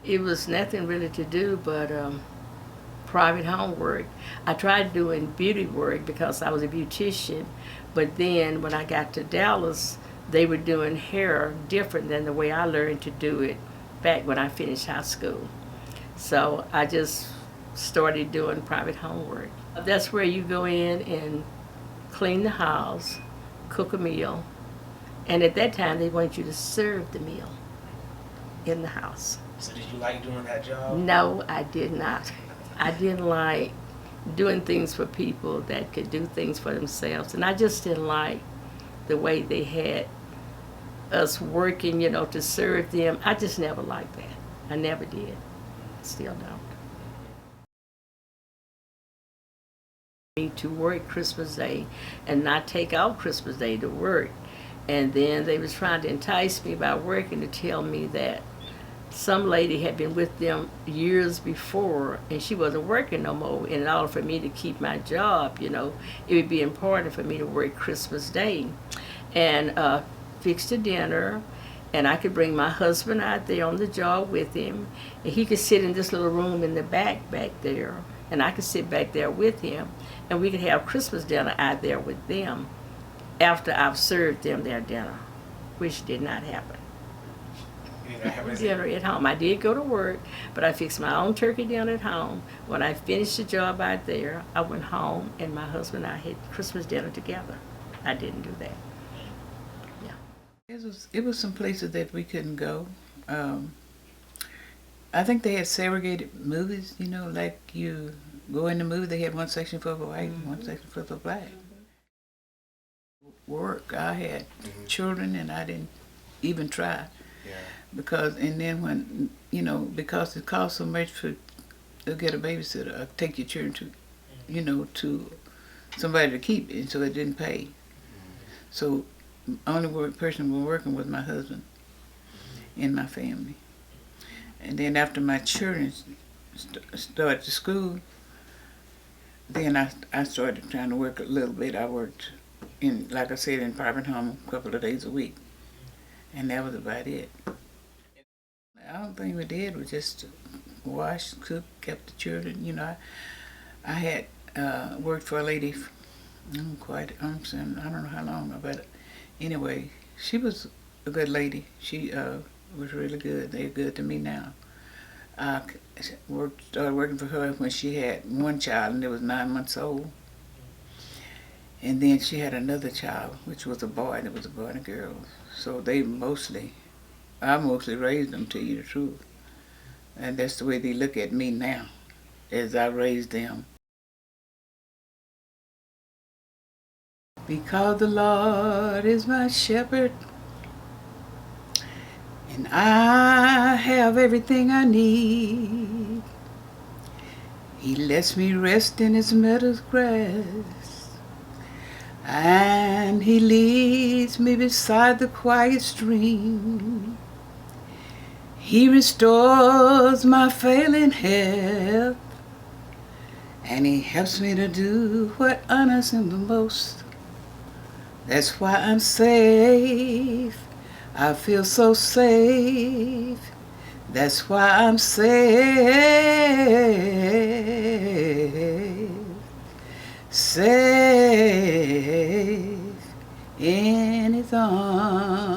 It was nothing really to do but private homework. I tried doing beauty work because I was a beautician, but then when I got to Dallas, they were doing hair different than the way I learned to do it back when I finished high school. So I just started doing private homework. That's where you go in and clean the house, cook a meal, and at that time they want you to serve the meal in the house. So did you like doing that job? No, I did not. I didn't like doing things for people that could do things for themselves. And I just didn't like the way they had us working, to serve them. I just never liked that. I never did. Still don't. Me to work Christmas Day and not take off Christmas Day to work. And then they was trying to entice me by working to tell me that some lady had been with them years before and she wasn't working no more. And in order for me to keep my job, it would be important for me to work Christmas Day and fix the dinner. And I could bring my husband out there on the job with him. And he could sit in this little room in the back there. And I could sit back there with him. And we could have Christmas dinner out there with them after I've served them their dinner, which did not happen. Dinner at home. I did go to work, but I fixed my own turkey dinner at home. When I finished the job out there, I went home and my husband and I had Christmas dinner together. I didn't do that. Yeah. It was some places that we couldn't go. I think they had segregated movies, like you go in the movie, they had one section for white and one section for the black. Work, I had children and I didn't even try. Yeah. Because it costs so much to get a babysitter or take your children to somebody to keep it, so it didn't pay. So only person was working was my husband and my family. And then after my children started to school, then I started trying to work a little bit. I worked like I said, in private home a couple of days a week, and that was about it. The only thing we did was just wash, cook, kept the children. I had worked for a lady, I don't know how long, but anyway, she was a good lady. She was really good. They're good to me now. I started working for her when she had one child and it was 9 months old. And then she had another child, which was a boy. There was a boy and a girl. So I mostly raised them, to tell you the truth. And that's the way they look at me now, as I raised them. Because the Lord is my shepherd, and I have everything I need. He lets me rest in his meadow's grass, and he leads me beside the quiet stream. He restores my failing health, and he helps me to do what honors him the most. That's why I'm safe. I feel so safe. That's why I'm safe. Safe in his arms.